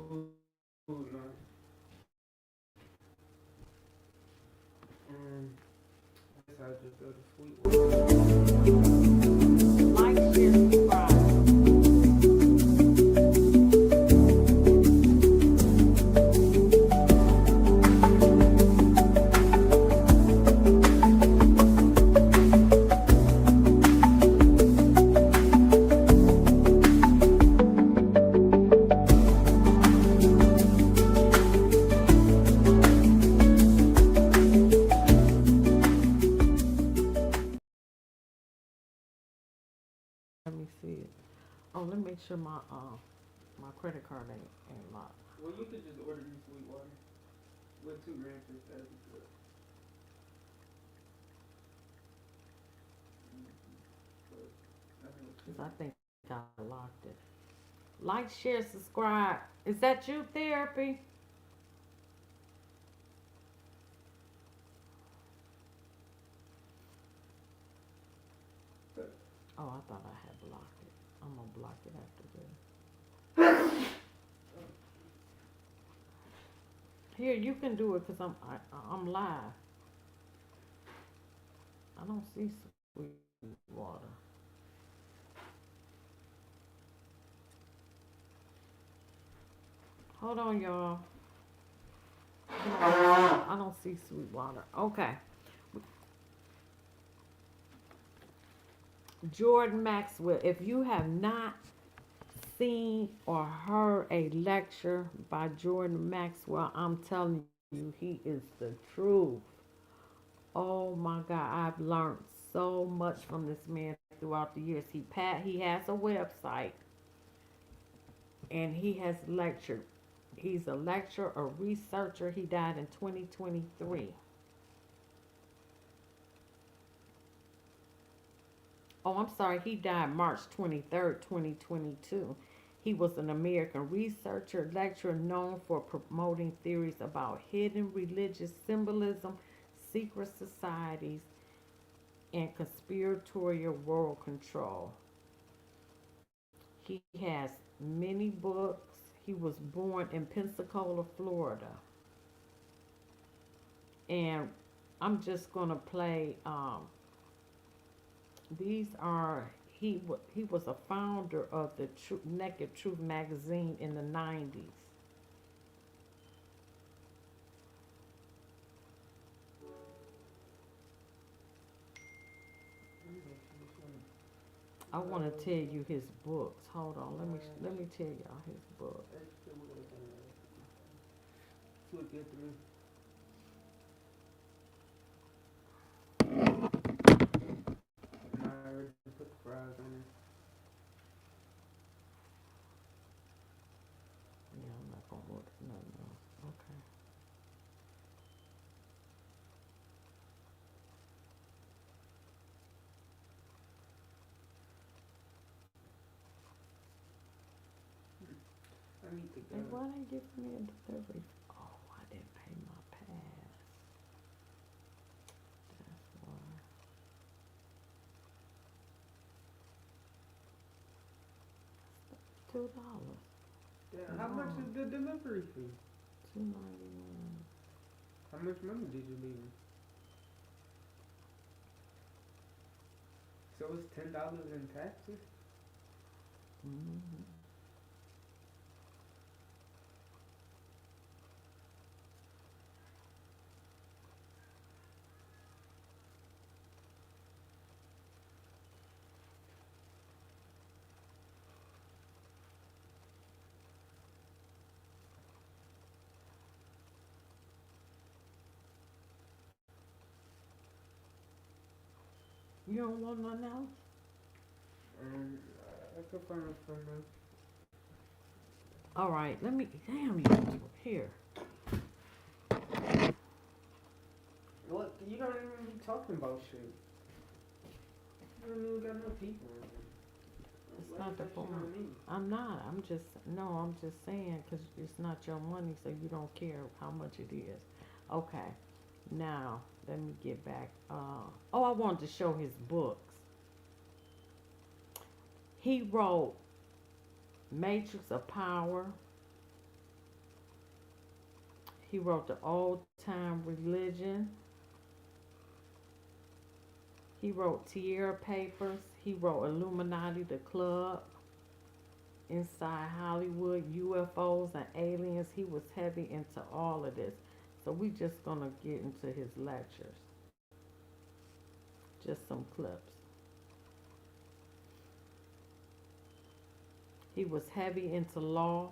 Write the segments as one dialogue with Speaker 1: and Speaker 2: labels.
Speaker 1: food line. I guess I'll just go to Sweetwater.
Speaker 2: Like, share, subscribe. Let me see it. Oh, let me make sure my credit card ain't locked.
Speaker 1: Well, you could just order me Sweetwater with 2 ranchers. That'd be good. But nothing with
Speaker 2: 'Cause I
Speaker 1: 2 ranchers.
Speaker 2: think I locked it. Like, share, subscribe. Is that you, Therapy?
Speaker 1: But
Speaker 2: Oh, I thought I had blocked it. I'm gonna block it after this. Here, you can do it because I'm live. I don't see sweet water. Hold on, y'all. I don't see sweet water. Okay. Jordan Maxwell. If you have not seen or heard a lecture by Jordan Maxwell, I'm telling you, he is the truth. Oh my God, I've learned so much from this man throughout the years. He has a website and he has lectured. He's a lecturer, a researcher. He died in 2023. Oh, I'm sorry. He died March 23rd, 2022. He was an American researcher, lecturer known for promoting theories about hidden religious symbolism, secret societies, and conspiratorial world control. He has many books. He was born in Pensacola, Florida. And I'm just going to play these are he was a founder of the Naked Truth magazine in the 90s. I want to tell you his books. Hold on, let me tell y'all his book.
Speaker 1: Look at me. And I already put the fries on it.
Speaker 2: Yeah, I'm not gonna order nothing else. Okay.
Speaker 1: I need to go.
Speaker 2: And why they give me a delivery? Oh, I didn't pay my pass. That's why. $2.
Speaker 1: Yeah, how much
Speaker 2: No,
Speaker 1: is the delivery fee?
Speaker 2: $2.99.
Speaker 1: How much money did you leave me? So it's $10 in taxes?
Speaker 2: Mm-hmm. You don't want nothing else?
Speaker 1: I could find some.
Speaker 2: All right, let me. Damn you. Here.
Speaker 1: What? You don't even be talking about shit. You don't even got no people in here.
Speaker 2: It's
Speaker 1: Why
Speaker 2: not
Speaker 1: you
Speaker 2: the
Speaker 1: got shit
Speaker 2: point.
Speaker 1: on me?
Speaker 2: I'm not. I'm just. No, I'm just saying because it's not your money, so you don't care how much it is. Okay. Now, let me get back. Oh, I wanted to show his books. He wrote Matrix of Power, He wrote the Old Time Religion. He wrote Tierra Papers. He wrote Illuminati, the club, Inside Hollywood, UFOs and aliens. He was heavy into all of this. So we just gonna get into his lectures. Just some clips. He was heavy into law.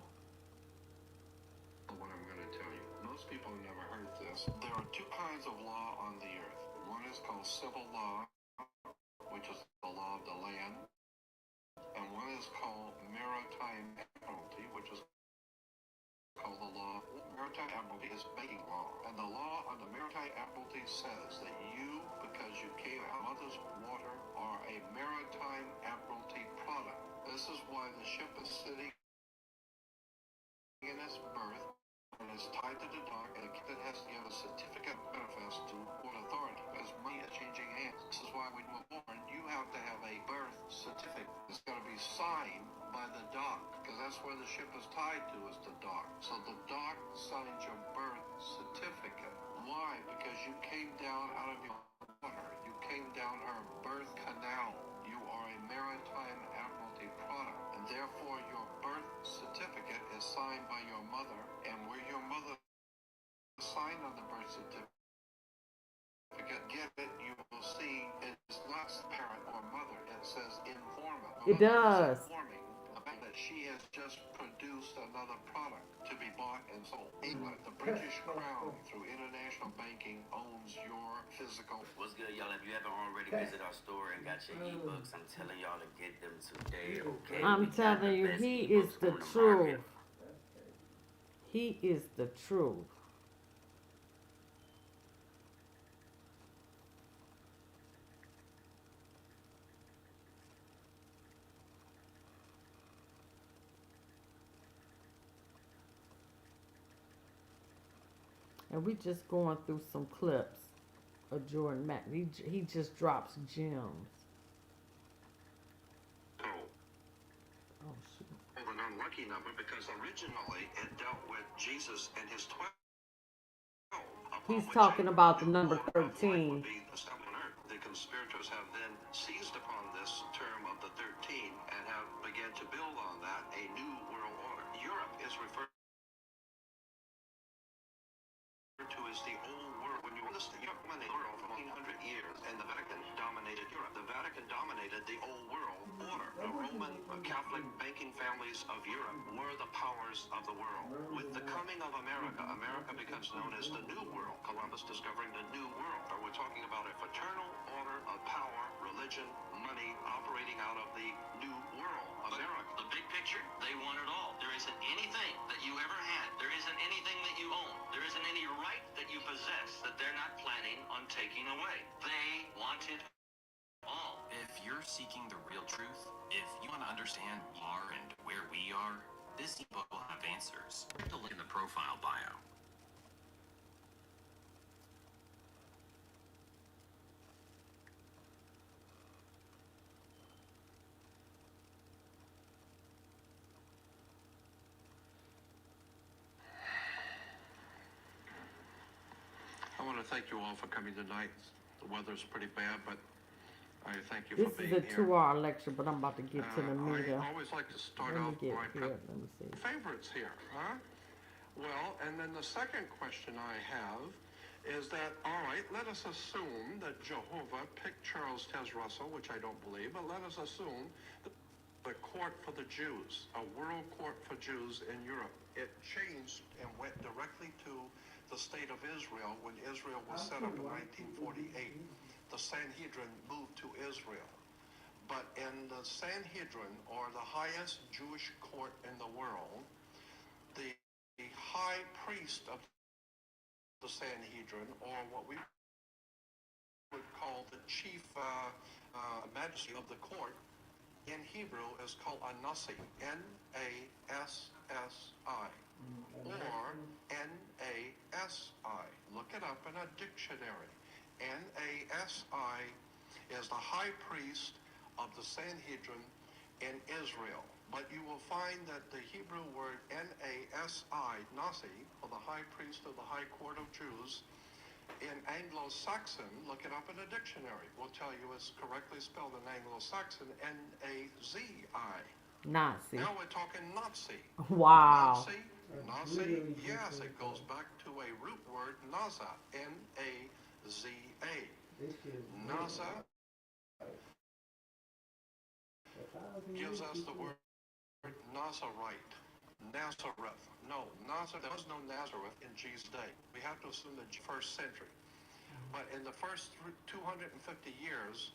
Speaker 3: What I'm going to tell you. Most people have never heard this. There are two kinds of law on the earth. One is called civil law, which is the law of the land, and one is called maritime admiralty, which is called the law. Maritime admiralty is banking law, and the law on the maritime admiralty says that you, because you came out of mother's water, are a maritime admiralty product. This is why the ship is sitting in its berth and is tied to the dock, and the captain has to give a certificate manifest to port authority because money is changing hands. This is why when you're born, you have to have a birth certificate. It's got to be signed by the dock because that's where the ship is tied to, is the dock. So the dock signs your birth certificate. Why? Because you came down out of your water. You came down her birth canal. You are a maritime admiralty product, and therefore your birth certificate is signed by your mother, and where your mother signed on the birth certificate, get it, you will see it's not parent or mother. It says informant.
Speaker 2: It does.
Speaker 3: Informing that she has just produced another product to be bought and sold. England, the British Crown, through international banking, owns your physical.
Speaker 4: What's good, y'all? If you haven't already visited our store and got your ebooks, I'm telling y'all to get them today, okay?
Speaker 2: I'm telling you, he is the truth. He is the truth. And we just going through some clips of Jordan Mack. He just drops gems. Oh, shoot.
Speaker 3: An unlucky number because originally it dealt with Jesus and his 12.
Speaker 2: He's talking about the number 13.
Speaker 3: The conspirators have then seized upon this term of the 13 and have begun to build on that a new world order. Europe is referred to as the old world. When you listen, Europe dominated the world for 100 years, and the Vatican dominated Europe. The Vatican dominated the old world order. The Roman Catholic banking families of Europe were the powers of the world. With the coming of America, America becomes known as the New World. Columbus discovering the New World. But we're talking about a fraternal order of power, religion, money operating out of the New World. America.
Speaker 4: The big picture, they want it all. There isn't anything that you ever had. There isn't anything that you own. There isn't any right that you possess that they're not planning on taking away. They want it all.
Speaker 5: If you're seeking the real truth, if you want to understand who we are and where we are, this ebook will have answers. Take a look in the profile bio.
Speaker 3: I want to thank you all for coming tonight. The weather's pretty bad, but I thank you
Speaker 2: This
Speaker 3: for being
Speaker 2: is a
Speaker 3: here.
Speaker 2: 2-hour lecture, but I'm about to get to the meat.
Speaker 3: I always like to start
Speaker 2: Let me
Speaker 3: out
Speaker 2: get
Speaker 3: my
Speaker 2: here. Let me see.
Speaker 3: favorites here, huh? Well, and then the second question I have is that, all right, let us assume that Jehovah picked Charles Tez Russell, which I don't believe, but let us assume that the court for the Jews, a world court for Jews in Europe, it changed and went directly to the state of Israel when Israel was set up in 1948. The Sanhedrin moved to Israel. But in the Sanhedrin, or the highest Jewish court in the world, the high priest of the Sanhedrin, or what we would call the chief magistrate of the court, in Hebrew is called a Nasi, N-A-S-S-I, or N-A-S-I. Look it up in a dictionary. N-A-S-I is the high priest of the Sanhedrin in Israel. But you will find that the Hebrew word Nasi, Nasi, for the high priest of the high court of Jews, in Anglo-Saxon, look it up in a dictionary, will tell you it's correctly spelled in Anglo-Saxon, N-A-Z-I.
Speaker 2: Nazi.
Speaker 3: Now we're talking Nazi.
Speaker 2: Wow.
Speaker 3: Nazi, yes, it goes back to a root word, Naza, N-A-Z-A. Naza gives us the word Nazarite, Nazareth. No, there was no Nazareth in Jesus' day. We have to assume the first century. But in the first 250 years,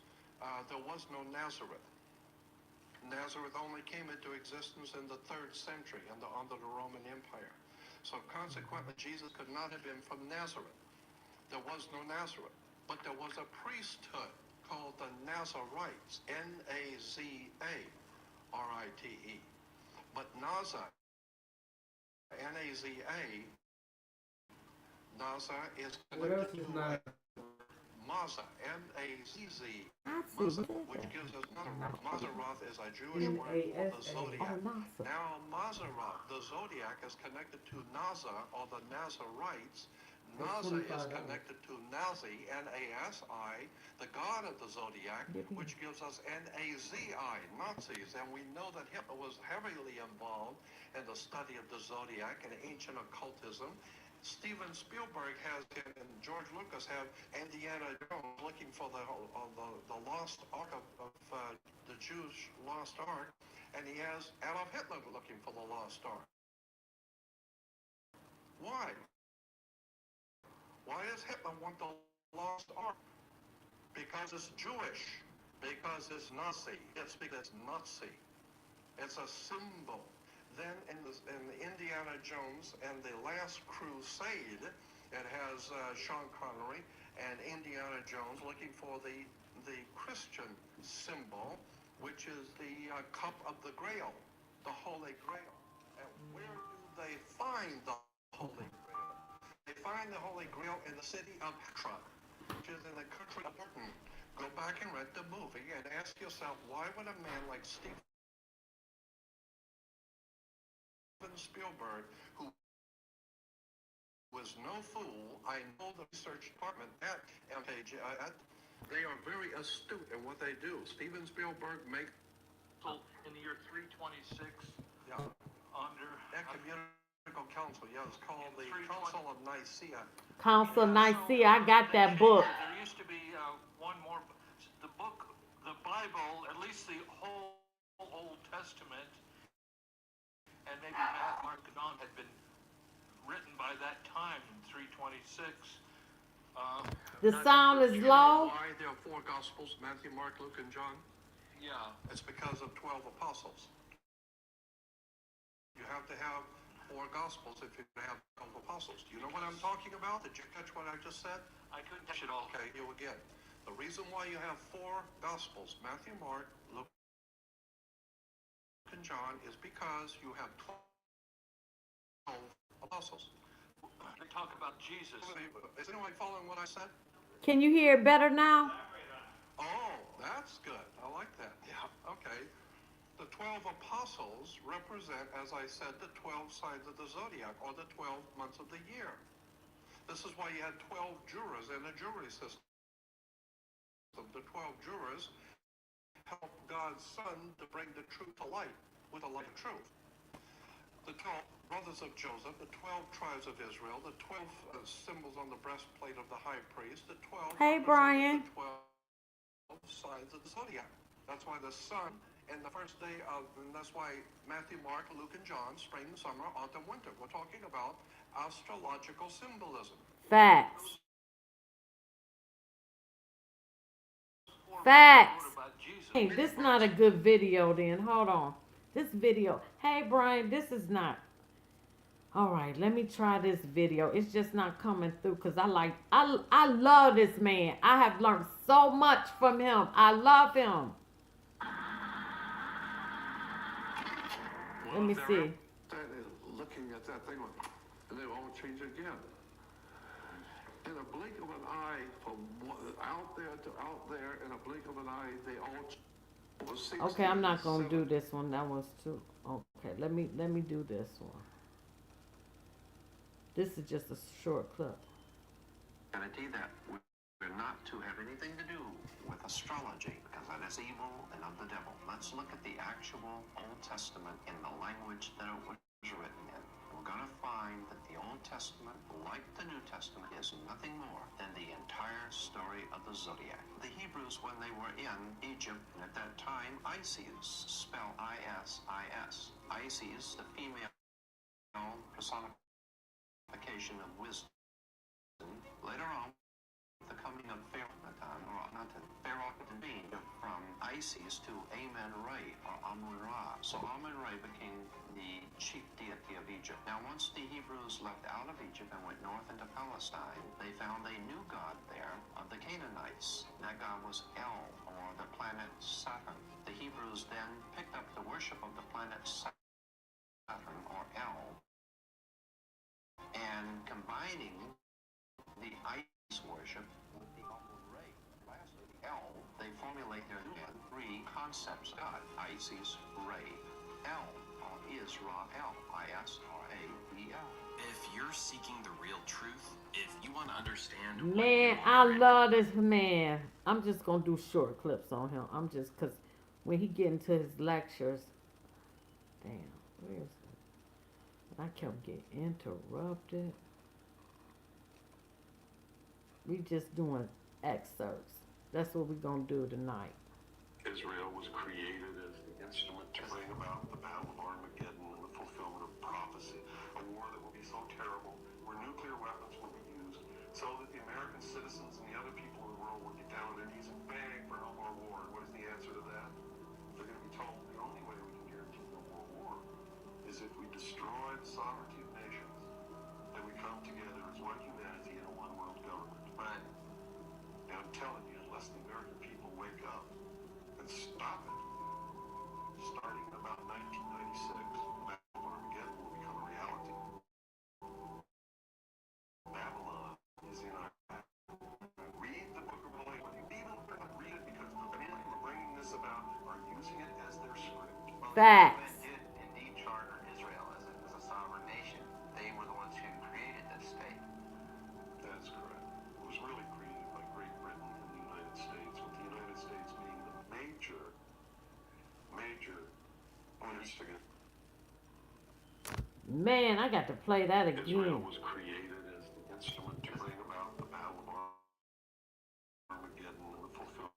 Speaker 3: there was no Nazareth. Nazareth only came into existence in the 3rd century under the Roman Empire. So consequently, Jesus could not have been from Nazareth. There was no Nazareth. But there was a priesthood called the Nazarites, N-A-Z-A-R-I-T-E. But Naza, N-A-Z-A, Naza is connected to Maza, M-A-Z-Z, Maza, which gives us Mazaroth. Mazaroth is a Jewish word for the zodiac. Now Mazaroth, the zodiac, is connected to Naza, or the Nazarites. Naza is connected to Nazi, N-A-S-I, the god of the zodiac, which gives us N-A-Z-I, Nazis. And we know that Hitler was heavily involved in the study of the zodiac and ancient occultism. Steven Spielberg has, and George Lucas have, Indiana Jones looking for the lost ark of the Jews' lost ark, and he has Adolf Hitler looking for the lost ark. Why? Why does Hitler want the lost ark? Because it's Jewish. Because it's Nazi. It's because it's Nazi. It's a symbol. Then in Indiana Jones and the Last Crusade, it has Sean Connery and Indiana Jones looking for the Christian symbol, which is the cup of the Grail, the Holy Grail. And where do they find the Holy Grail? They find the Holy Grail in the city of Petra, which is in the country of Britain. Go back and rent the movie and ask yourself, why would a man like Steven Spielberg, who was no fool, I know the research department at MPG, they are very astute in what they do. Steven Spielberg makes
Speaker 4: in the year 326 under
Speaker 3: Ecumenical Council, it's called the Council of Nicaea.
Speaker 2: Council of Nicaea, I got that book.
Speaker 4: There used to be one more, the book, the Bible, at least the whole Old Testament, and maybe Matthew, Mark, and John had been written by that time in 326.
Speaker 2: The sound is low.
Speaker 3: Why there are 4 Gospels, Matthew, Mark, Luke, and John?
Speaker 4: Yeah.
Speaker 3: It's because of 12 apostles. You have to have 4 Gospels if you're going to have 12 apostles. Do you know what I'm talking about? Did you catch what I just said?
Speaker 4: I couldn't catch it all.
Speaker 3: Okay, you again. The reason why you have 4 Gospels, Matthew, Mark, Luke, and John, is because you have 12 apostles.
Speaker 4: They talk about Jesus.
Speaker 3: Is anyone following what I said?
Speaker 2: Can you hear it better now?
Speaker 3: Oh, that's good. I like that. Yeah. Okay. The 12 apostles represent, as I said, the 12 signs of the zodiac, or the 12 months of the year. This is why you had 12 jurors in a jury system. The 12 jurors help God's Son to bring the truth to light with the light of truth. The 12 brothers of Joseph, the 12 tribes of Israel, the 12 symbols on the breastplate of the high priest, the 12
Speaker 2: Hey, Brian.
Speaker 3: the 12 signs of the zodiac. That's why the sun and the first day of, and that's why Matthew, Mark, Luke, and John, spring, summer, autumn, winter. We're talking about astrological symbolism.
Speaker 2: Facts. Facts. Hey, this is not a good video then. Hold on. This video. Hey, Brian, this is not. All right, let me try this video. It's just not coming through because I love this man. I have learned so much from him. I love him. Let me see.
Speaker 3: Looking at that thing, and they all change again. In a blink of an eye, from out there to out there, in a blink of an eye, they all was
Speaker 2: Okay, I'm not
Speaker 3: 16,
Speaker 2: gonna do this one. That one's too. Okay, let me do this one. This is just a short clip.
Speaker 3: That we're not to have anything to do with astrology because that is evil and of the devil. Let's look at the actual Old Testament in the language that it was written in. We're going to find that the Old Testament, like the New Testament, is nothing more than the entire story of the zodiac. The Hebrews, when they were in Egypt, at that time, Isis, spell I-S-I-S. Isis, the female personification of wisdom. Later on, the coming of Pharaoh, Pharaoh being from Isis to Amun-Ra or Amun-Ra. So Amun-Ra became the chief deity of Egypt. Now, once the Hebrews left out of Egypt and went north into Palestine, they found a new god there of the Canaanites. That god was El, or the planet Saturn. The Hebrews then picked up the worship of the planet Saturn, or El, and combining the ice worship with the Amun-Ra. Lastly, the El, they formulate their three concepts of God: Isis, Ra, El, or Israel, I-S-R-A-E-L.
Speaker 5: If you're seeking the real truth, if you want to understand
Speaker 2: Man, I love this man. I'm just gonna do short clips on him. I'm just cause when he get into his lectures, damn, where is it? I kept getting interrupted. We just doing excerpts. That's what we gonna do tonight.
Speaker 3: Israel was created as the instrument to bring about the Battle of Armageddon and the fulfillment of prophecy, a war that will be so terrible, where nuclear weapons will be used, so that the American citizens and the other people in the world will get down on their knees and beg for no more war. And what is the answer to that? They're going to be told the only way we can guarantee no more war is if we destroy the sovereignty of nations, and we come together as one humanity in a one world government. But I'm telling you, unless the American people wake up and stop it, starting in about 1996, the Battle of Armageddon will become a reality. Babylon is in our back. Read the book of Revelation. You even read it because the men who are bringing this about are using it as their script.
Speaker 2: Facts.
Speaker 3: They did indeed charter Israel as a sovereign nation. They were the ones who created this state. That's correct. It was really created by Great Britain and the United States, with the United States being the major instigant.
Speaker 2: Man, I got to play that
Speaker 3: Israel
Speaker 2: again.
Speaker 3: was created as the instrument to bring about the Battle of Armageddon and the fulfillment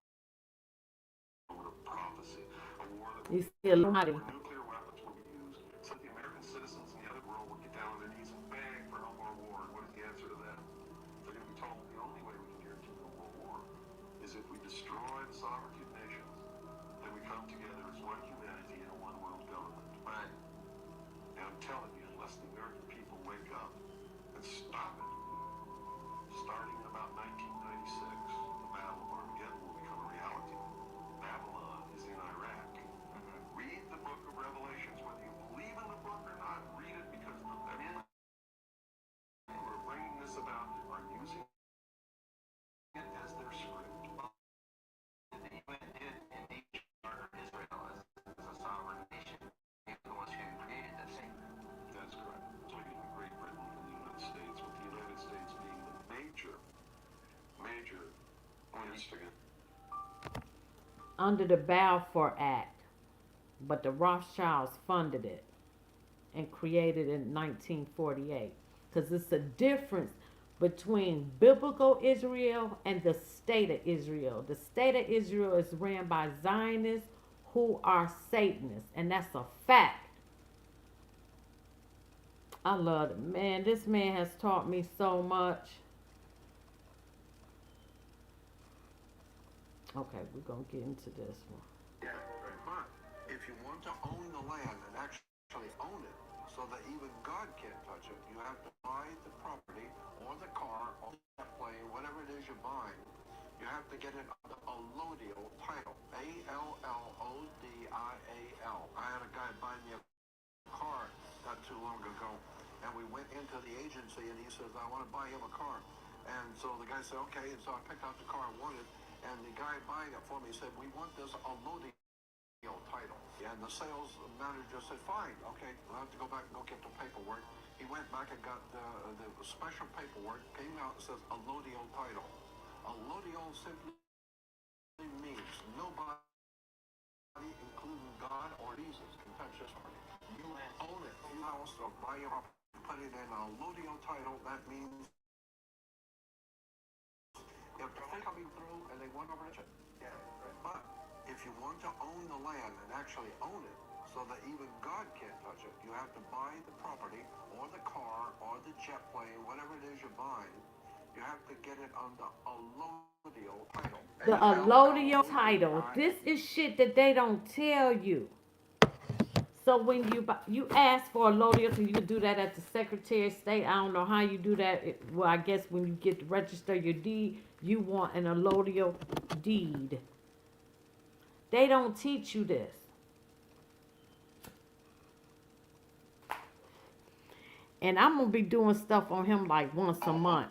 Speaker 3: of prophecy, a war that
Speaker 2: You see Illumanti.
Speaker 3: where nuclear weapons will be used, so that the American citizens and the other world will get down on their knees and beg for no more war. And what is the answer to that? They're going to be told the only way we can guarantee no more war is if we destroy the sovereignty of nations, and we come together as one humanity in a one world government. Right. And I'm telling you, unless the American people wake up and stop it, starting in about 1996, the Battle of Armageddon will become a reality. Babylon is in Iraq. Read the book of Revelations, whether you believe in the book or not. Read it because the men who are bringing this about are using it as their script. The UN did indeed charter Israel as a sovereign nation. They were the ones who created this thing. That's correct. So you have Great Britain and the United States, with the United States being the major instigant.
Speaker 2: Under the Balfour Act, but the Rothschilds funded it and created it in 1948. Because it's a difference between biblical Israel and the state of Israel. The state of Israel is ran by Zionists who are Satanists, and that's a fact. I love it. Man, this man has taught me so much. Okay, we're going to get into this one.
Speaker 3: Yeah, but if you want to own the land and actually own it so that even God can't touch it, you have to buy the property or the car or the plane, whatever it is you're buying. You have to get it under a allodial title. A-L-L-O-D-I-A-L. I had a guy buy me a car not too long ago, and we went into the agency, and he says, I want to buy him a car. And so the guy said, okay, and so I picked out the car I wanted, and the guy buying it for me said, we want this allodial title. And the sales manager said, fine, okay, we'll have to go back and go get the paperwork. He went back and got the special paperwork, came out and says allodial title. Allodial simply means nobody, including God or Jesus, can touch this money. You own it. You house or buy your property, put it in a allodial title. That means if they're coming through and they want to rent it. But if you want to own the land and actually own it, so that even God can't touch it, you have to buy the property or the car or the jet plane, whatever it is you're buying. You have to get it on the allodial title.
Speaker 2: The allodial title. This is shit that they don't tell you. So when you ask for a allodial, so you can do that at the Secretary of State. I don't know how you do that. Well, I guess when you get to register your deed, you want an allodial deed. They don't teach you this. And I'm going to be doing stuff on him like once a month.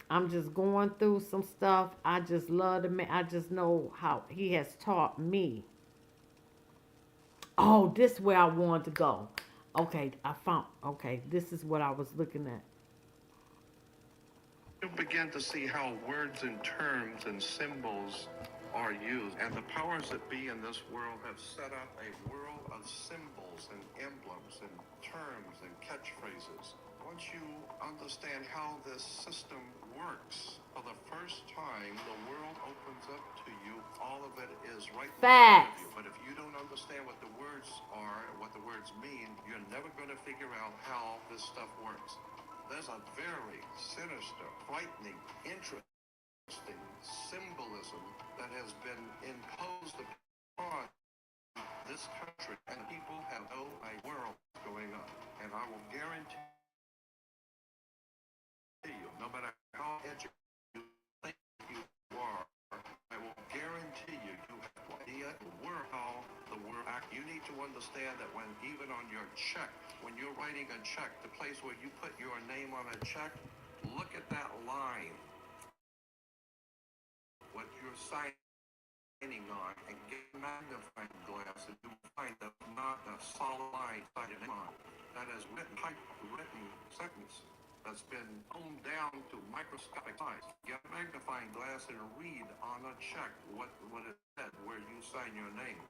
Speaker 2: I'm just going through some stuff. I just love the man. I just know how he has taught me. Oh, this is where I wanted to go. Okay, this is what I was looking at.
Speaker 3: You begin to see how words and terms and symbols are used. And the powers that be in this world have set up a world of symbols and emblems and terms and catchphrases. Once you understand how this system works, for the first time, the world opens up to you. All of it is right in front of you. But if you don't understand what the words are, what the words mean, you're never going to figure out how this stuff works. There's a very sinister, frightening, interesting symbolism that has been imposed upon this country, and people have no idea world going on. And I will guarantee you, no matter how educated you think you are, I will guarantee you, you have no idea how the world acts. You need to understand that when even on your check, when you're writing a check, the place where you put your name on a check, look at that line, what you're signing on, and get a magnifying glass, and you'll find that not a solid line signed on. That is written sentence that's been honed down to microscopic size. Get a magnifying glass and read on a check what it said where you sign your name.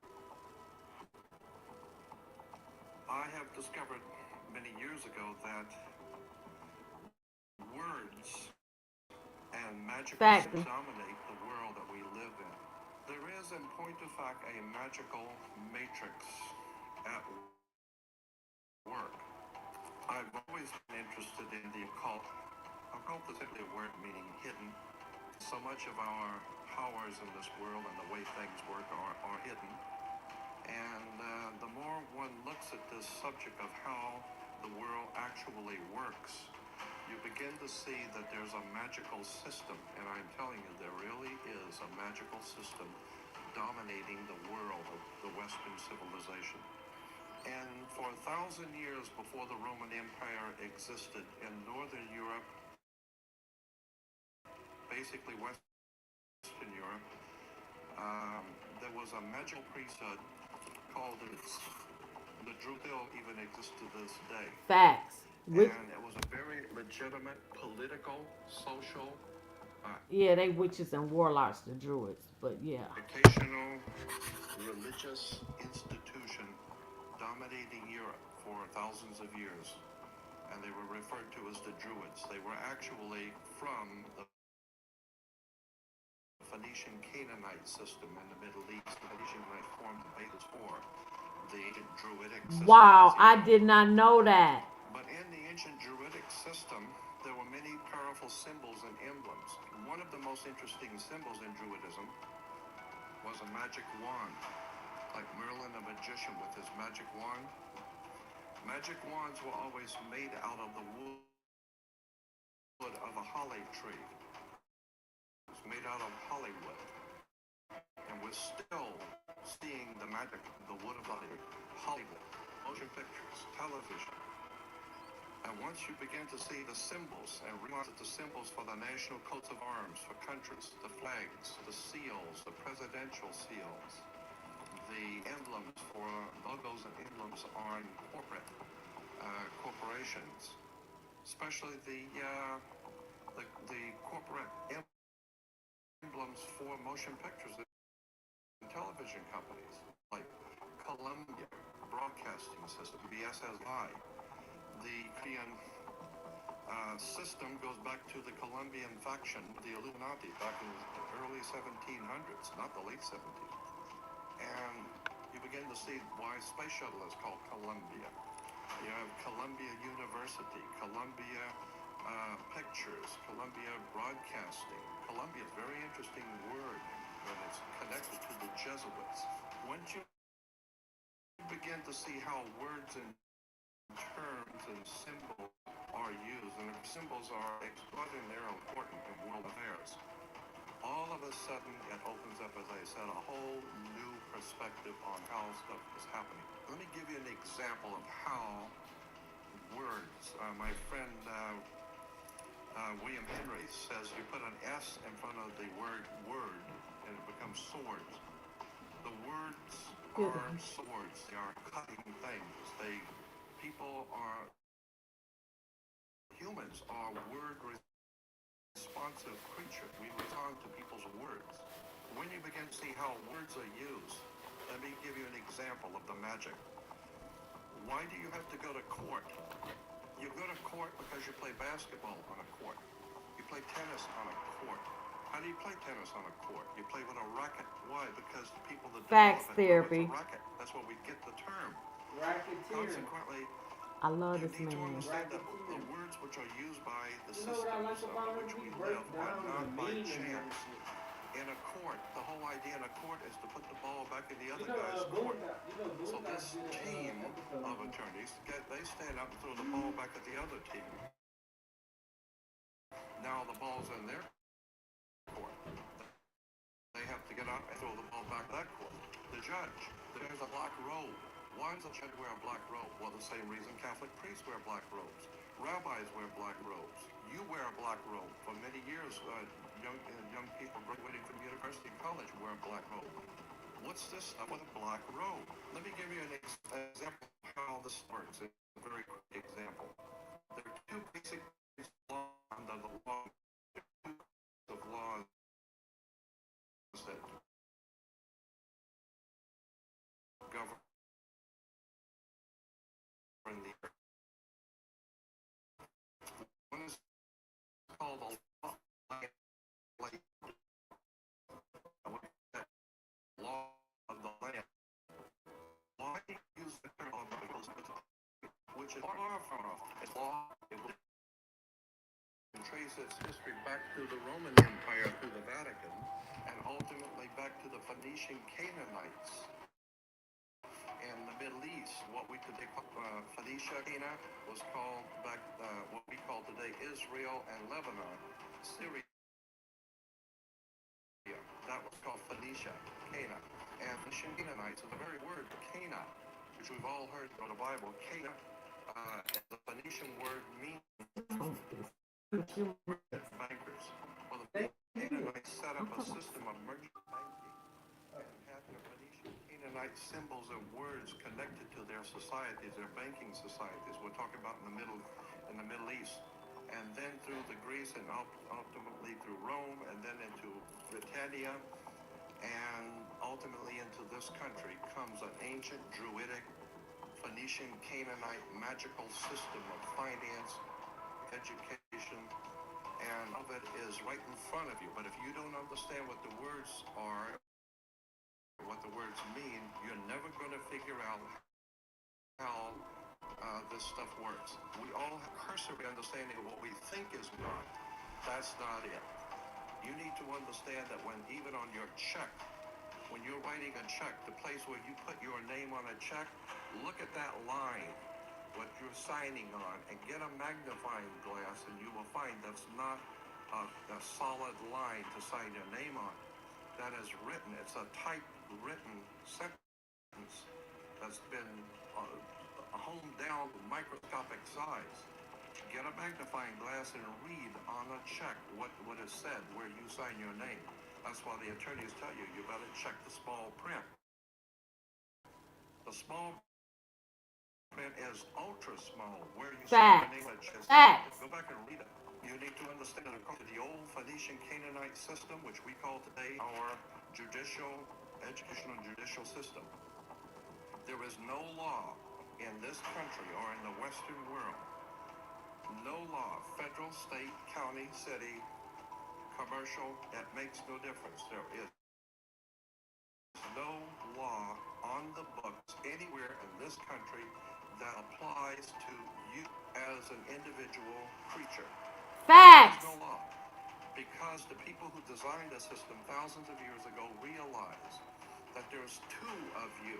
Speaker 3: I have discovered many years ago that words and magical dominate the world that we live in. There is, in point of fact, a magical matrix at work. I've always been interested in the occult. Occult is simply a word meaning hidden. So much of our powers in this world and the way things work are hidden. And the more one looks at this subject of how the world actually works, you begin to see that there's a magical system. And I'm telling you, there really is a magical system dominating the world of the Western civilization. And for 1,000 years before the Roman Empire existed in Northern Europe, basically Western Europe, there was a magical priesthood called the Druid still even exists to this day.
Speaker 2: Facts.
Speaker 3: And it was a very legitimate political, social,
Speaker 2: yeah, they witches and warlocks, the Druids, but yeah.
Speaker 3: Educational, religious institution dominating Europe for thousands of years. And they were referred to as the Druids. They were actually from the Phoenician Canaanite system in the Middle East. The Phoenician Canaanite formed the basis for the ancient Druidic system.
Speaker 2: Wow, I did not know that.
Speaker 3: But in the ancient Druidic system, there were many powerful symbols and emblems. One of the most interesting symbols in Druidism was a magic wand, like Merlin the magician with his magic wand. Magic wands were always made out of the wood of a holly tree. It was made out of Hollywood. And we're still seeing the magic of the wood of Hollywood, motion pictures, television. And once you begin to see the symbols and realize that the symbols for the national coats of arms for countries, the flags, the seals, the presidential seals, the the emblems for logos and emblems on corporations, especially the corporate emblems for motion pictures and television companies like Columbia Broadcasting System, BSSI. The Korean system goes back to the Colombian faction, the Illumanti, back in the early 1700s, not the late 1700s. And you begin to see why Space Shuttle is called Columbia. You have Columbia University, Columbia Pictures, Columbia Broadcasting. Columbia is a very interesting word when it's connected to the Jesuits. Once you begin to see how words and terms and symbols are used, and symbols are extraordinarily important in world affairs, all of a sudden it opens up, as I said, a whole new perspective on how stuff is happening. Let me give you an example of how words, my friend William Henry says you put an S in front of the word word and it becomes swords. The words are swords. They are cutting things. Humans are word responsive creatures. We respond to people's words. When you begin to see how words are used, let me give you an example of the magic. Why do you have to go to court? You go to court because you play basketball on a court. You play tennis on a court. How do you play tennis on a court? You play with a racket. Why? Because the people that
Speaker 2: Facts
Speaker 3: develop it know
Speaker 2: therapy.
Speaker 3: it's a racket. That's where we get the term.
Speaker 1: Racketeer.
Speaker 3: Consequently,
Speaker 2: I love
Speaker 3: you
Speaker 2: this
Speaker 3: need to
Speaker 2: man.
Speaker 3: understand that the words which are used by the
Speaker 1: You know what I like
Speaker 3: systems
Speaker 1: about
Speaker 3: under
Speaker 1: him?
Speaker 3: which
Speaker 1: He
Speaker 3: we
Speaker 1: breaks
Speaker 3: live are
Speaker 1: down the
Speaker 3: not by
Speaker 1: meaning and
Speaker 3: chance.
Speaker 1: shit.
Speaker 3: In a court, the whole idea in a court is to put the ball back in the other
Speaker 1: You know,
Speaker 3: guy's
Speaker 1: Boone
Speaker 3: court.
Speaker 1: got,
Speaker 3: So
Speaker 1: Boone got
Speaker 3: this
Speaker 1: did
Speaker 3: team
Speaker 1: episode.
Speaker 3: of attorneys, they stand up and throw the ball back at the other team. Now the ball's in their court. They have to get up and throw the ball back to that court. The judge, there's a black robe. Why does the judge wear a black robe? Well, the same reason Catholic priests wear black robes. Rabbis wear black robes. You wear a black robe. For many years, young people graduating from university and college wear a black robe. What's this stuff with a black robe? Let me give you an example of how this works. It's a very quick example. There are two basic laws under the law. Two of laws that govern the earth. One is called the law of the land. Why use the term law of the land? Which is far from its law. It will trace its history back to the Roman Empire through the Vatican, and ultimately back to the Phoenician Canaanites in the Middle East. What we today call Phoenicia, Cana, was called back what we call today Israel and Lebanon, Syria. That was called Phoenicia, Cana. And Phoenician Canaanites is the very word Cana, which we've all heard from the Bible. Cana, the Phoenician word means bankers. Well, the Canaanites set up a system of merchant banking and had their Phoenician Canaanite symbols and words connected to their societies, their banking societies. We're talking about in the Middle East. And then through the Greece and ultimately through Rome and then into Britannia and ultimately into this country comes an ancient Druidic Phoenician Canaanite magical system of finance, education, and all of it is right in front of you. But if you don't understand what the words are, what the words mean, you're never going to figure out how this stuff works. We all have cursory understanding of what we think is God. That's not it. You need to understand that when even on your check, when you're writing a check, the place where you put your name on a check, look at that line, what you're signing on, and get a magnifying glass, and you will find that's not a solid line to sign your name on. That is written. It's a typewritten sentence that's been honed down to microscopic size. Get a magnifying glass and read on a check what is said, where you sign your name. That's why the attorneys tell you, you better check the small print. The small print is ultra small, where you see
Speaker 2: Facts.
Speaker 3: the name that says,
Speaker 2: Facts.
Speaker 3: go back and read it. You need to understand that according to the old Phoenician Canaanite system, which we call today our educational judicial system, there is no law in this country or in the Western world, no law, federal, state, county, city, commercial, it makes no difference. There is no law on the books anywhere in this country that applies to you as an individual creature.
Speaker 2: Facts.
Speaker 3: There's no law. Because the people who designed the system thousands of years ago realized that there's two of you.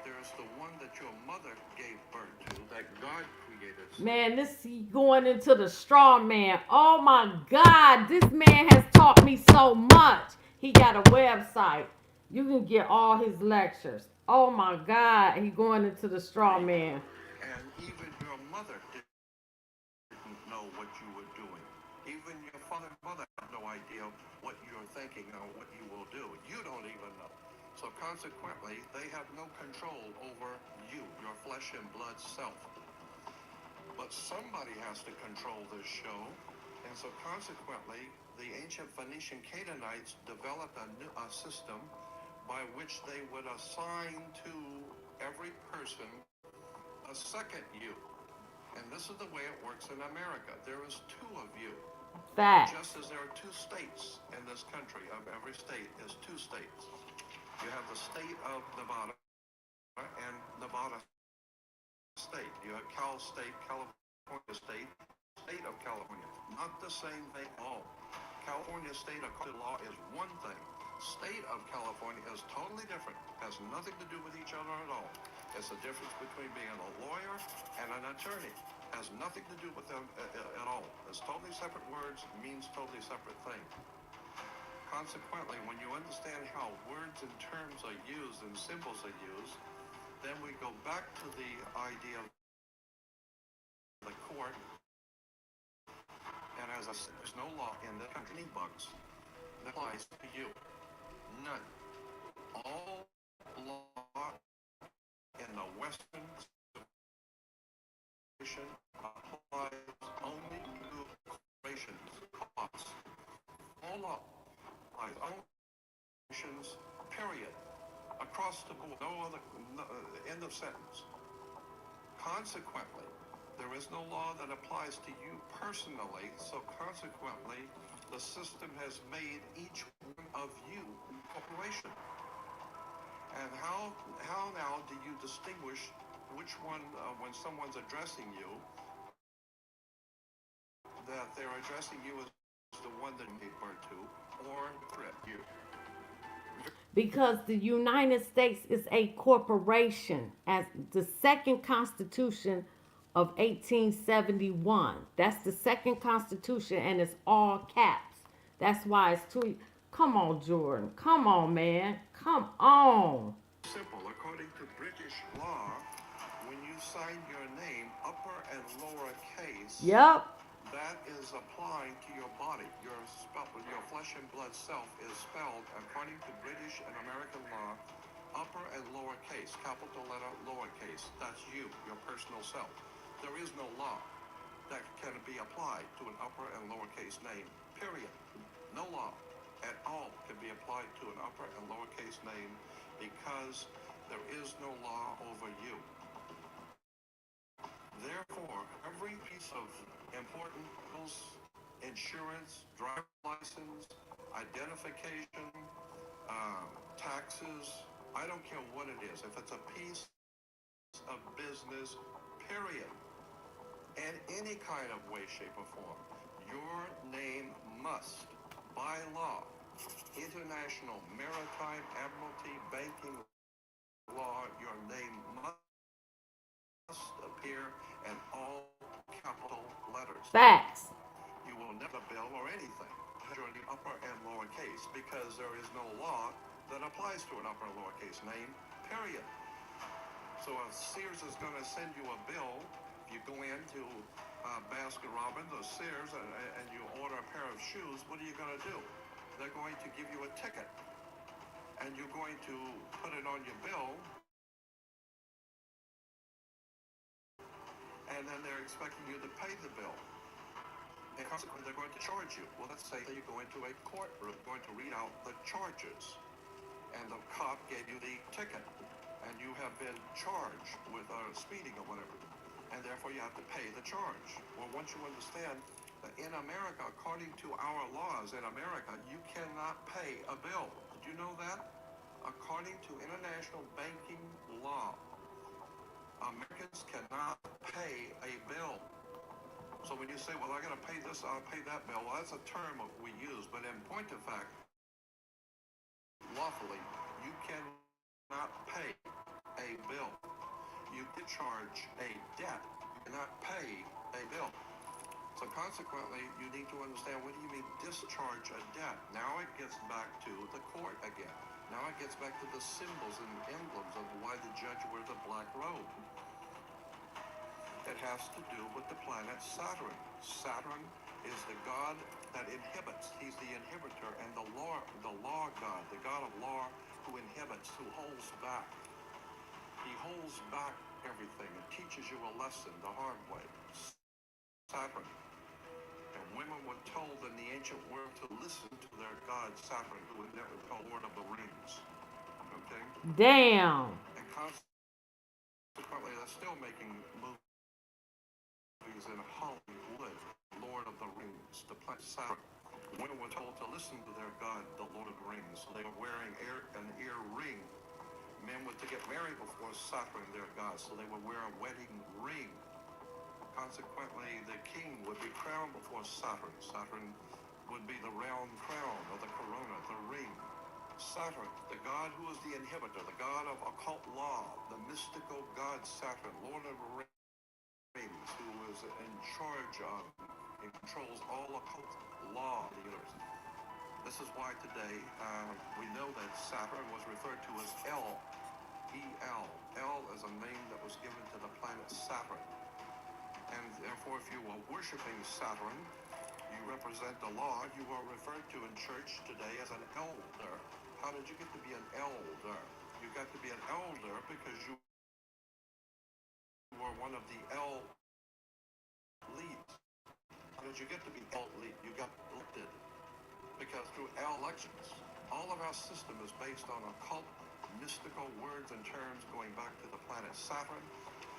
Speaker 3: There's the one that your mother gave birth to, that God created.
Speaker 2: Man, this he going into the straw man. Oh my God, this man has taught me so much. He got a website. You can get all his lectures. Oh my God, he going into the straw man.
Speaker 3: And even your mother didn't know what you were doing. Even your father and mother have no idea what you're thinking or what you will do. You don't even know. So consequently, they have no control over you, your flesh and blood self. But somebody has to control this show. And so consequently, the ancient Phoenician Canaanites developed a system by which they would assign to every person a second you. And this is the way it works in America. There is two of you.
Speaker 2: Facts.
Speaker 3: Just as there are two states in this country, of every state is two states. You have the state of Nevada and Nevada State. You have Cal State, California State, State of California. Not the same thing at all. California State, according to law, is one thing. State of California is totally different. Has nothing to do with each other at all. It's the difference between being a lawyer and an attorney. Has nothing to do with them at all. It's totally separate words, means totally separate thing. Consequently, when you understand how words and terms are used and symbols are used, then we go back to the idea of the court. And as I said, there's no law in the country books that applies to you. None. All law in the Western civilization applies only to corporations, costs. All law applies only to corporations, period. Across the board, end of sentence. Consequently, there is no law that applies to you personally, so consequently, the system has made each one of you a corporation. And how now do you distinguish which one, when someone's addressing you, that they're addressing you as the one that you gave birth to, or threat you?
Speaker 2: Because the United States is a corporation, as the second Constitution of 1871. That's the second Constitution, and it's all caps. That's why it's two. Come on, Jordan. Come on, man. Come on.
Speaker 3: Simple. According to British law, when you sign your name, upper and lower case,
Speaker 2: Yep.
Speaker 3: that is applying to your body. Your flesh and blood self is spelled, according to British and American law, upper and lower case, capital letter, lowercase. That's you, your personal self. There is no law that can be applied to an upper and lowercase name, period. No law at all can be applied to an upper and lowercase name because there is no law over you. Therefore, every piece of important bills, insurance, driver license, identification, taxes, I don't care what it is. If it's a piece of business, period, in any kind of way, shape, or form, your name must, by law, international maritime admiralty banking law, your name must appear in all capital letters.
Speaker 2: Facts.
Speaker 3: You will never bill or anything during the upper and lower case because there is no law that applies to an upper and lower case name, period. So if Sears is going to send you a bill, if you go into Baskin-Robbins or Sears and you order a pair of shoes, what are you going to do? They're going to give you a ticket, and you're going to put it on your bill, and then they're expecting you to pay the bill. And consequently, they're going to charge you. Well, let's say that you go into a courtroom, going to read out the charges, and the cop gave you the ticket, and you have been charged with speeding or whatever, and therefore you have to pay the charge. Well, once you understand that in America, according to our laws in America, you cannot pay a bill. Did you know that? According to international banking law, Americans cannot pay a bill. So when you say, well, I got to pay this, I'll pay that bill, well, that's a term we use, but in point of fact, lawfully, you cannot pay a bill. You can charge a debt, you cannot pay a bill. So consequently, you need to understand, what do you mean discharge a debt? Now it gets back to the court again. Now it gets back to the symbols and emblems of why the judge wears a black robe. It has to do with the planet Saturn. Saturn is the god that inhibits. He's the inhibitor and the law god, the god of law who inhibits, who holds back. He holds back everything and teaches you a lesson the hard way. Saturn. And women were told in the ancient world to listen to their god Saturn, who was never called Lord of the Rings. Okay?
Speaker 2: Damn.
Speaker 3: And consequently, they're still making movies in Hollywood, Lord of the Rings, the planet Saturn. Women were told to listen to their god, the Lord of the Rings. So they were wearing an ear ring. Men were to get married before Saturn, their god, so they would wear a wedding ring. Consequently, the king would be crowned before Saturn. Saturn would be the round crown of the corona, the ring. Saturn, the god who is the inhibitor, the god of occult law, the mystical god Saturn, Lord of the Rings, who is in charge of and controls all occult law of the universe. This is why today we know that Saturn was referred to as El, E-L. El is a name that was given to the planet Saturn. And therefore, if you are worshiping Saturn, you represent the law. You are referred to in church today as an elder. How did you get to be an elder? You got to be an elder because you were one of the elites. How did you get to be elite? You got elected. Because through elections, all of our system is based on occult, mystical words and terms going back to the planet Saturn,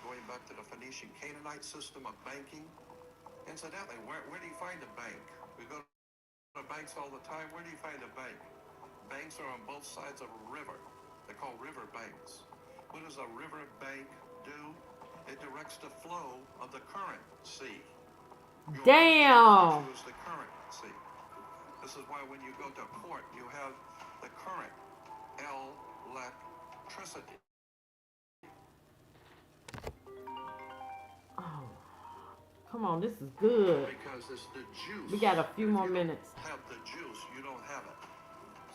Speaker 3: going back to the Phoenician Canaanite system of banking. Incidentally, where do you find a bank? We go to banks all the time. Where do you find a bank? Banks are on both sides of a river. They're called river banks. What does a river bank do? It directs the flow of the current sea.
Speaker 2: Damn.
Speaker 3: Is the current sea. This is why when you go to court, you have the current, electricity.
Speaker 2: Oh, come on, this is good.
Speaker 3: Because it's the juice.
Speaker 2: We got a few more minutes.
Speaker 3: If you don't have the juice, you don't have it.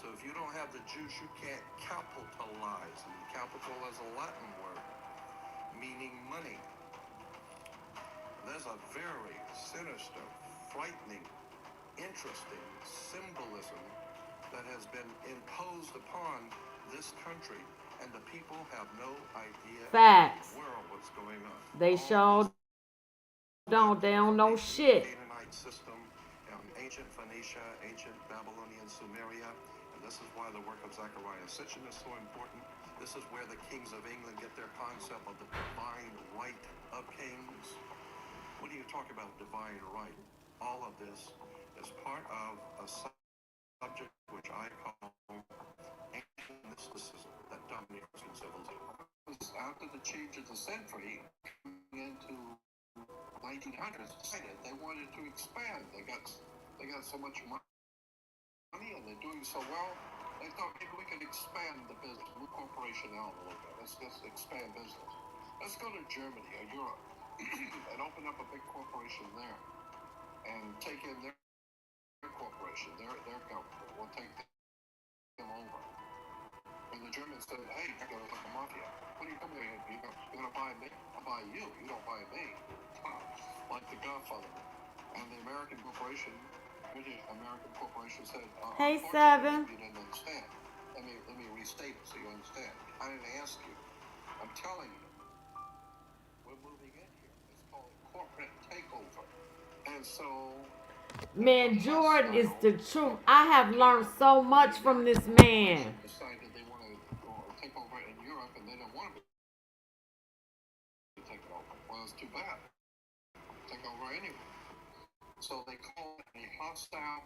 Speaker 3: So if you don't have the juice, you can't capitalize. And capital is a Latin word, meaning money. There's a very sinister, frightening, interesting symbolism that has been imposed upon this country, and the people have no idea
Speaker 2: Facts.
Speaker 3: in the world what's going on.
Speaker 2: They sure don't. They don't know shit.
Speaker 3: Canaanite system, ancient Phoenicia, ancient Babylonian Sumeria, and this is why the work of Zechariah Sitchin is so important. This is where the kings of England get their concept of the divine right of kings. What do you talk about divine right? All of this is part of a subject which I call ancient mysticism that dominates civilization. After the change of the century, into 1900s, decided they wanted to expand. They got so much money and they're doing so well. They thought maybe we could expand the business, move corporation out a little bit. Let's expand business. Let's go to Germany or Europe and open up a big corporation there and take in their corporation, their government. We'll take them over. And the Germans said, hey, you're going to look like a mafia. What are you coming here? You're going to buy me? I'll buy you. You don't buy me. Like the Godfather. And the American corporation, British American corporation said,
Speaker 2: Hey, Seven.
Speaker 3: You didn't understand. Let me restate it so you understand. I didn't ask you. I'm telling you. We're moving in here. It's called corporate takeover. And so
Speaker 2: Man, Jordan is the truth. I have learned so much from this man.
Speaker 3: decided they want to take over in Europe, and they don't want to be taken over. Well, it's too bad. Take over anyway. So they call it a hostile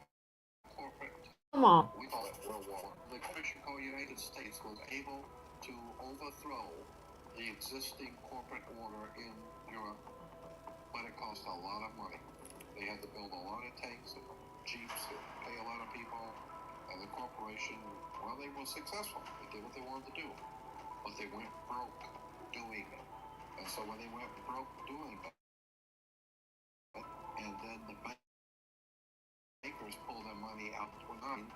Speaker 3: corporate.
Speaker 2: Come on.
Speaker 3: We call it World War. The corporation called United States was able to overthrow the existing corporate order in Europe, but it cost a lot of money. They had to build a lot of tanks and jeeps and pay a lot of people, and the corporation, well, they were successful. They did what they wanted to do, but they went broke doing it. And so when they went broke doing it, and then the bankers pulled their money out to nine,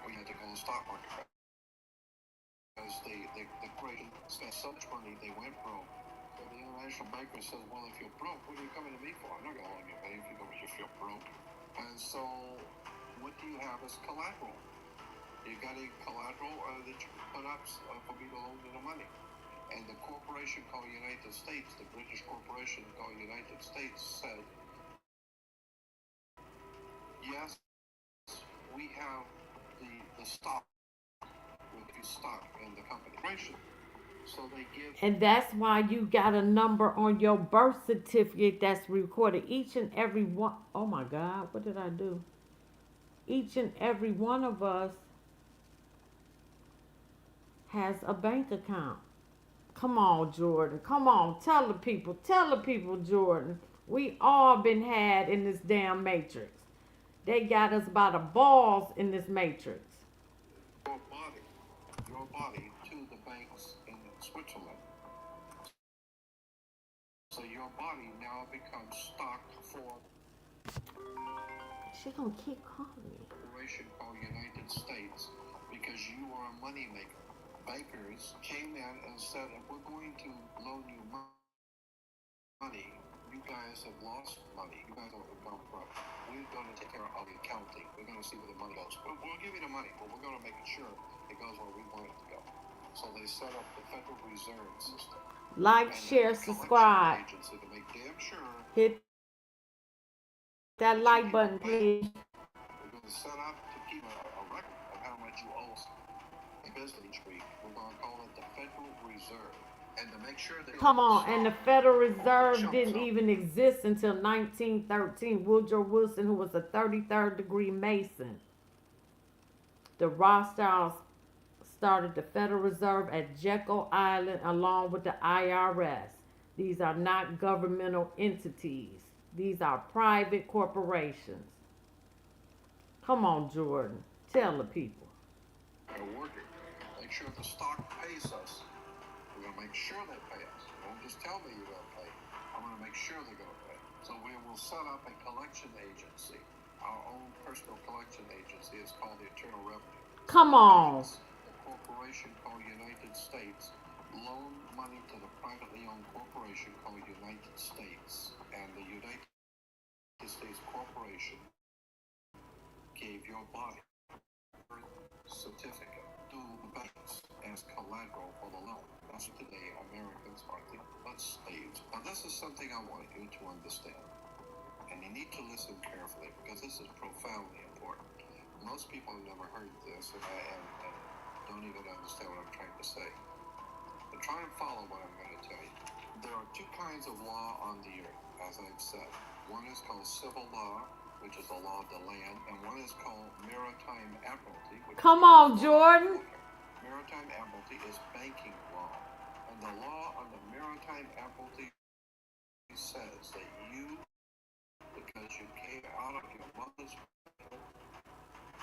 Speaker 3: we had to go to the stock market. Because the corporation spent so much money, they went broke. So the international banker says, well, if you're broke, what are you coming to me for? I'm not going to loan you money if you're broke. And so what do you have as collateral? You got a collateral that you put up for me to loan you the money. And the corporation called United States, the British corporation called United States, said, yes, we have the stock, with the stock in the company. So they give.
Speaker 2: And that's why you got a number on your birth certificate that's recorded. Each and every one. Oh my God, what did I do? Each and every one of us has a bank account. Come on, Jordan. Come on. Tell the people. Tell the people, Jordan. We all been had in this damn matrix. They got us by the balls in this matrix.
Speaker 3: Your body to the banks in Switzerland. So your body now becomes stock for
Speaker 2: She gonna keep calling me.
Speaker 3: corporation called United States because you are a money maker. Bankers came in and said, if we're going to loan you money, you guys have lost money. You guys have gone broke. We're going to take care of the accounting. We're going to see where the money goes. We'll give you the money, but we're going to make sure it goes where we want it to go. So they set up the Federal Reserve System.
Speaker 2: Like, share, subscribe.
Speaker 3: Agency to make damn sure
Speaker 2: Hit that like button, please.
Speaker 3: we're going to set up to keep a record of how much you owe us in business each week. We're going to call it the Federal Reserve. And to make sure that
Speaker 2: Come on, and the Federal Reserve didn't even exist until 1913. Woodrow Wilson, who was a 33rd degree Mason. The Rothschilds started the Federal Reserve at Jekyll Island along with the IRS. These are not governmental entities. These are private corporations. Come on, Jordan. Tell the people.
Speaker 3: working. Make sure the stock pays us. We're going to make sure they pay us. Don't just tell me you're going to pay. I'm going to make sure they're going to pay. So we will set up a collection agency. Our own personal collection agency is called the Internal Revenue.
Speaker 2: Come on.
Speaker 3: The corporation called United States loan money to the privately owned corporation called United States. And the United States Corporation gave your body birth certificate to the banks as collateral for the loan. That's what today Americans are the but slaves. Now this is something I want you to understand. And you need to listen carefully because this is profoundly important. Most people have never heard this and don't even understand what I'm trying to say. But try and follow what I'm going to tell you. There are two kinds of law on the earth, as I've said. One is called civil law, which is the law of the land, and one is called maritime admiralty.
Speaker 2: Come on, Jordan.
Speaker 3: Maritime admiralty is banking law. And the law on the maritime admiralty says that you, because you came out of your mother's womb,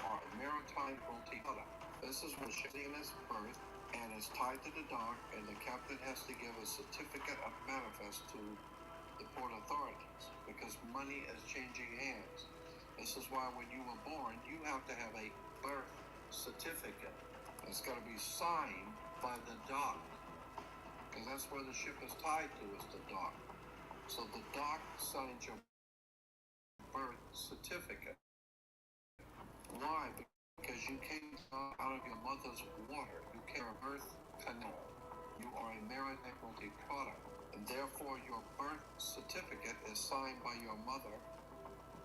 Speaker 3: are a maritime admiralty product. This is when shipping is birth and is tied to the dock, and the captain has to give a certificate of manifest to the port authorities because money is changing hands. This is why when you were born, you have to have a birth certificate. It's got to be signed by the dock because that's where the ship is tied to, is the dock. So the dock signs your birth certificate. Why? Because you came out of your mother's water. You came a birth canal. You are a maritime product. And therefore, your birth certificate is signed by your mother.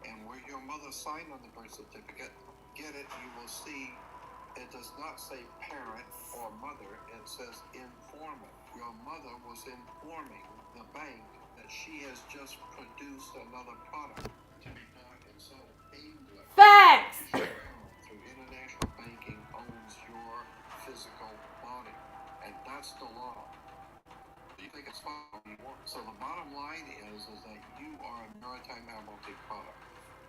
Speaker 3: And where your mother signed on the birth certificate, get it, you will see it does not say parent or mother, it says informant. Your mother was informing the bank that she has just produced another product to be bought and sold. England,
Speaker 2: Facts.
Speaker 3: through international banking, owns your physical body. And that's the law. You think it's fun you want. So the bottom line is that you are a maritime admiralty product.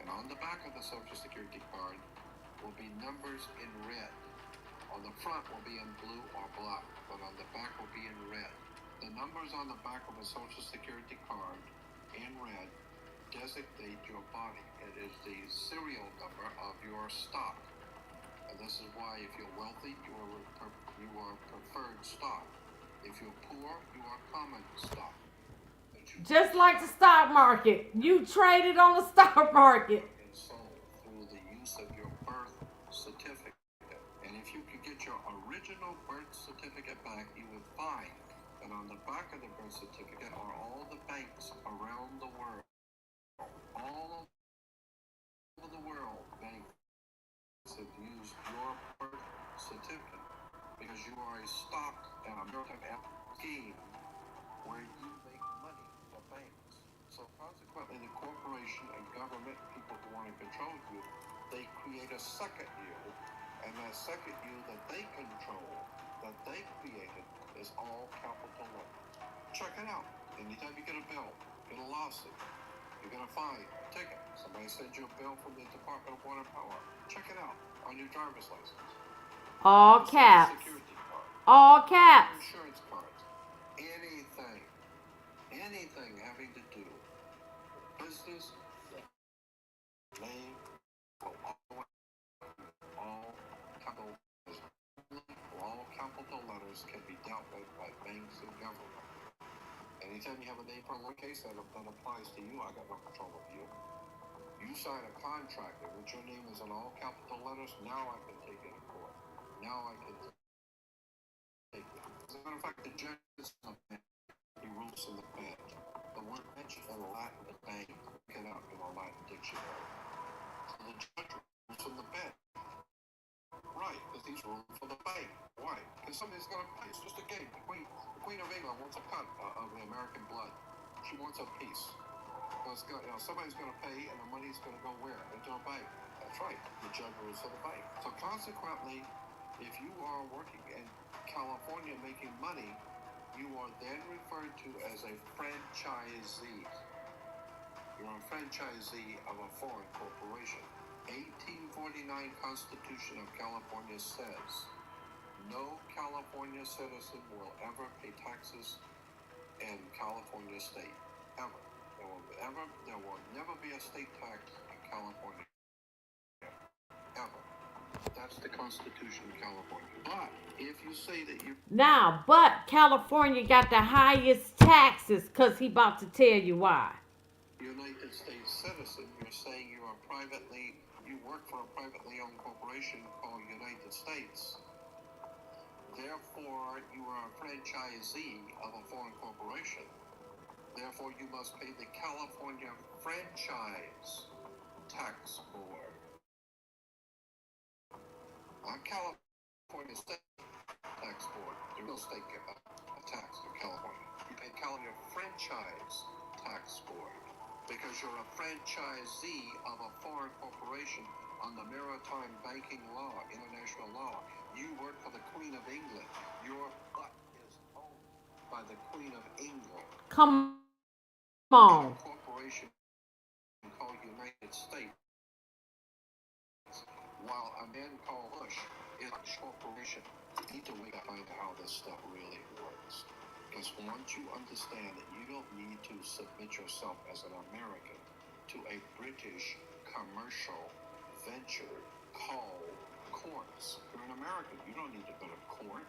Speaker 3: And on the back of the Social Security card will be numbers in red. On the front will be in blue or black, but on the back will be in red. The numbers on the back of a Social Security card in red designate your body. It is the serial number of your stock. And this is why if you're wealthy, you are preferred stock. If you're poor, you are common stock.
Speaker 2: Just like the stock market. You traded on the stock market.
Speaker 3: And sold through the use of your birth certificate. And if you could get your original birth certificate back, you would find that on the back of the birth certificate are all the banks around the world. All over the world, banks have used your birth certificate because you are a stock and a maritime scheme where you make money for banks. So consequently, the corporation and government, people who want to control you, they create a second you, and that second you that they control, that they created, is all capital letters. Check it out. Anytime you get a bill, get a lawsuit, you get a fine, a ticket, somebody sends you a bill from the Department of Water and Power, check it out on your driver's license.
Speaker 2: All caps.
Speaker 3: Security card.
Speaker 2: All caps.
Speaker 3: Insurance cards. Anything having to do business, name, all capital letters can be dealt with by banks and government. Anytime you have a name for a loan case that applies to you, I got no control of you. You sign a contract in which your name is in all capital letters, now I can take it to court. Now I can take it. As a matter of fact, the judge is he rules in the bench. The word bench in Latin is bank. Look it up in a Latin dictionary. So the judge rules from the bench. Right, because he's ruling for the bank. Why? Because somebody's going to pay. It's just a game. The Queen of England wants a cut of the American blood. She wants a piece. Because somebody's going to pay, and the money's going to go where? Into a bank. That's right. The judge rules for the bank. So consequently, if you are working in California making money, you are then referred to as a franchisee. You're a franchisee of a foreign corporation. 1849 Constitution of California says, no California citizen will ever pay taxes in California state. Ever. There will never be a state tax in California. Ever. That's the Constitution of California. But if you say that you...
Speaker 2: Now, but California got the highest taxes because he about to tell you why.
Speaker 3: United States citizen, you're saying you work for a privately owned corporation called United States. Therefore, you are a franchisee of a foreign corporation. Therefore, you must pay the California Franchise Tax Board. Not California State Tax Board. There's no state tax in California. You pay California Franchise Tax Board because you're a franchisee of a foreign corporation on the maritime banking law, international law. You work for the Queen of England. Your butt is owned by the Queen of England.
Speaker 2: Come on.
Speaker 3: A corporation called United States, while a man called Bush is a corporation. You need to wake up and find out how this stuff really works. Because once you understand that you don't need to submit yourself as an American to a British commercial venture called courts. You're an American. You don't need to go to court.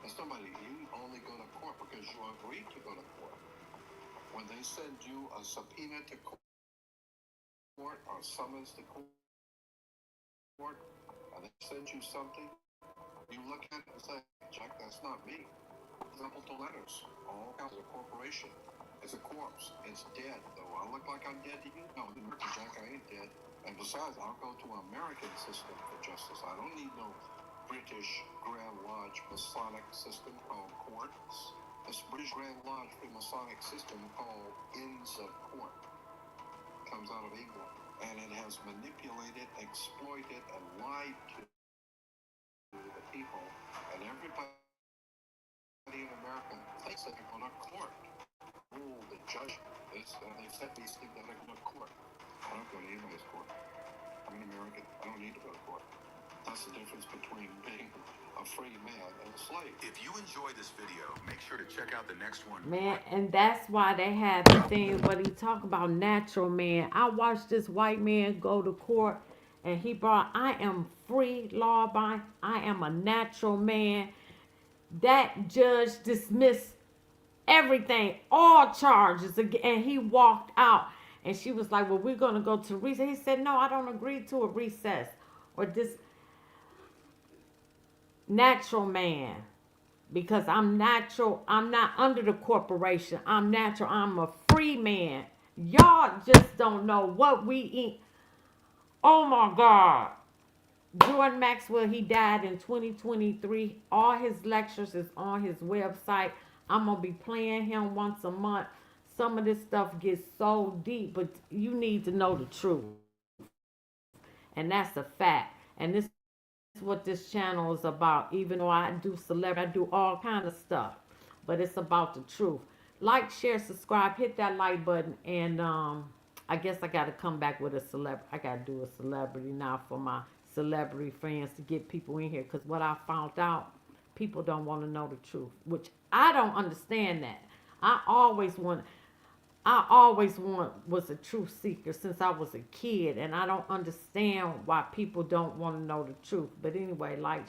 Speaker 3: You only go to court because you agreed to go to court. When they send you a subpoena to court or summons to court, and they send you something, you look at it and say, Jack, that's not me. capital letters, all capital corporation. It's a corpse. It's dead. Do I look like I'm dead to you? No, Jack, I ain't dead. And besides, I'll go to an American system for justice. I don't need no British Grand Lodge Masonic system called courts. This British Grand Lodge Masonic system called Inns of Court comes out of England, and it has manipulated, exploited, and lied to the people, and everybody in America thinks that they're going to court. Rule the judge is, they set these things that are going to court. I don't go to anybody's court. I'm an American. I don't need to go to court. That's the difference between being a free man and a slave.
Speaker 6: If you enjoy this video, make sure to check out the next one.
Speaker 2: Man, and that's why they had the thing what he talk about natural man. I watched this white man go to court and he brought, I am free, law abiding, I am a natural man. That judge dismissed everything, all charges, and he walked out. And she was like, well, we're going to go to recess. He said, no, I don't agree to a recess or this natural man, because I'm natural. I'm not under the corporation. I'm natural. I'm a free man. Y'all just don't know what we eat. Oh my God. Jordan Maxwell, he died in 2023. All his lectures is on his website. I'm going to be playing him once a month. Some of this stuff gets so deep, but you need to know the truth. And that's a fact. And this is what this channel is about. Even though I do celebrity, I do all kind of stuff. But it's about the truth. Like, share, subscribe, hit that like button. And I guess I got to come back with a celebrity. I got to do a celebrity now for my celebrity friends to get people in here. Because what I found out, people don't want to know the truth. Which I don't understand that. I always was a truth seeker since I was a kid, and I don't understand why people don't want to know the truth. But anyway, like